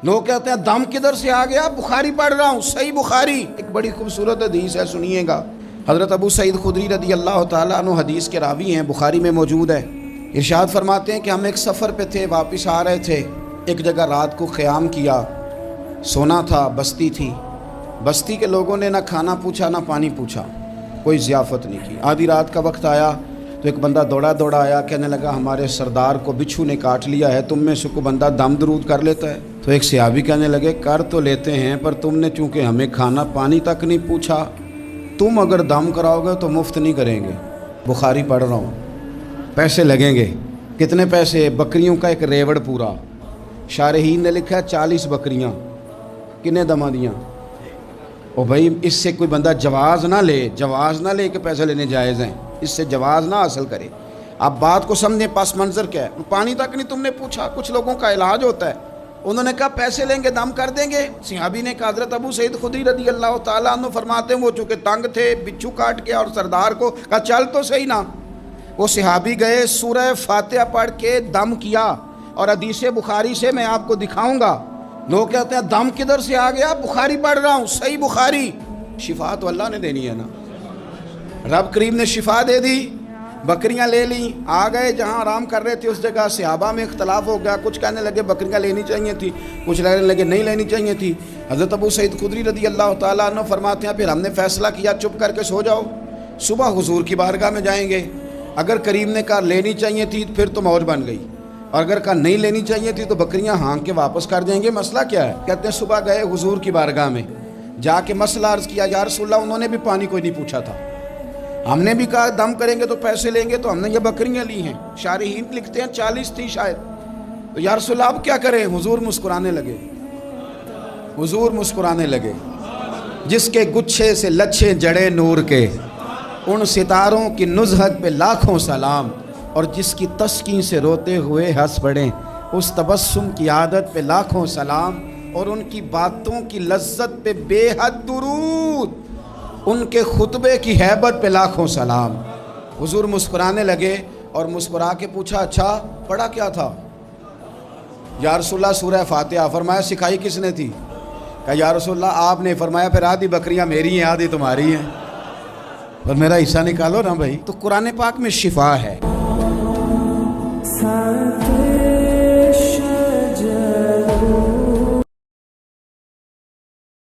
لوگ کہتے ہیں دم کدھر سے آ گیا؟ بخاری پڑھ رہا ہوں، صحیح بخاری۔ ایک بڑی خوبصورت حدیث ہے، سنیے گا۔ حضرت ابو سعید خدری رضی اللہ تعالیٰ عنہ حدیث کے راوی ہیں، بخاری میں موجود ہے۔ ارشاد فرماتے ہیں کہ ہم ایک سفر پہ تھے، واپس آ رہے تھے، ایک جگہ رات کو قیام کیا، سونا تھا، بستی تھی۔ بستی کے لوگوں نے نہ کھانا پوچھا نہ پانی پوچھا، کوئی ضیافت نہیں کی۔ آدھی رات کا وقت آیا تو ایک بندہ دوڑا دوڑا آیا، کہنے لگا ہمارے سردار کو بچھو نے کاٹ لیا ہے، تم میں سے کوئی بندہ دم درود کر لیتا ہے؟ تو ایک صحابی کہنے لگے کر تو لیتے ہیں، پر تم نے چونکہ ہمیں کھانا پانی تک نہیں پوچھا، تم اگر دم کراؤ گے تو مفت نہیں کریں گے۔ بخاری پڑھ رہا ہوں، پیسے لگیں گے۔ کتنے پیسے؟ بکریوں کا ایک ریوڑ پورا۔ شارحین نے لکھا 40 بکریاں۔ کنے دما دیاں؟ او بھائی اس سے کوئی بندہ جواز نہ لے کہ پیسے لینے جائز ہیں، اس سے جواز نہ حاصل کرے۔ آپ بات کو سمجھیں، پس منظر کیا ہے؟ پانی تک نہیں تم نے پوچھا۔ کچھ لوگوں کا علاج ہوتا ہے، انہوں نے کہا پیسے لیں گے دم کر دیں گے۔ صحابی نے کہا، حضرت ابو سعید خدری رضی اللہ تعالیٰ عنہ فرماتے ہیں وہ چونکہ تنگ تھے، بچھو کاٹ کے، اور سردار کو کہا چل تو صحیح نا۔ وہ صحابی گئے، سورہ فاتحہ پڑھ کے دم کیا، اور حدیث بخاری سے میں آپ کو دکھاؤں گا۔ لوگ کہتے ہیں دم کدھر سے آ گیا؟ بخاری پڑھ رہا ہوں، صحیح بخاری۔ شفا تو اللہ نے دینی ہے نا، رب کریم نے شفا دے دی۔ بکریاں لے لیں، آ گئے جہاں آرام کر رہے تھے اس جگہ۔ صحابہ میں اختلاف ہو گیا، کچھ کہنے لگے بکریاں لینی چاہیے تھی، کچھ کہنے لگے نہیں لینی چاہیے تھی۔ حضرت ابو سعید خدری رضی اللہ تعالیٰ عنہ فرماتے ہیں پھر ہم نے فیصلہ کیا چپ کر کے سو جاؤ، صبح حضور کی بارگاہ میں جائیں گے۔ اگر کریم نے کہا لینی چاہیے تھی پھر تو موج بن گئی، اور اگر کہا نہیں لینی چاہیے تھی تو بکریاں ہانک کے واپس کر دیں گے۔ مسئلہ کیا ہے؟ کہتے ہیں صبح گئے حضور کی بارگاہ میں، جا کے مسئلہ عرض کیا، یا رسول اللہ انہوں نے بھی پانی کوئی نہیں پوچھا تھا، ہم نے بھی کہا دم کریں گے تو پیسے لیں گے، تو ہم نے یہ بکریاں لی ہیں۔ شارحین لکھتے ہیں 40 تھی شاید۔ تو یا رسول اللہ اب کیا کریں؟ حضور مسکرانے لگے۔ جس کے گچھے سے لچھے جڑے نور کے، ان ستاروں کی نزہت پہ لاکھوں سلام، اور جس کی تسکین سے روتے ہوئے ہنس پڑیں، اس تبسم کی عادت پہ لاکھوں سلام، اور ان کی باتوں کی لذت پہ بے حد درود، ان کے خطبے کی ہیبت پہ لاکھوں سلام۔ حضور مسکرانے لگے اور مسکرا کے پوچھا اچھا پڑھا کیا تھا؟ یا رسول اللہ سورہ فاتحہ۔ فرمایا سکھائی کس نے تھی؟ کہا یا رسول اللہ آپ نے۔ فرمایا پھر آدھی بکریاں میری ہیں آدھی تمہاری ہیں، اور میرا حصہ نکالو نا بھائی۔ تو قرآن پاک میں شفا ہے۔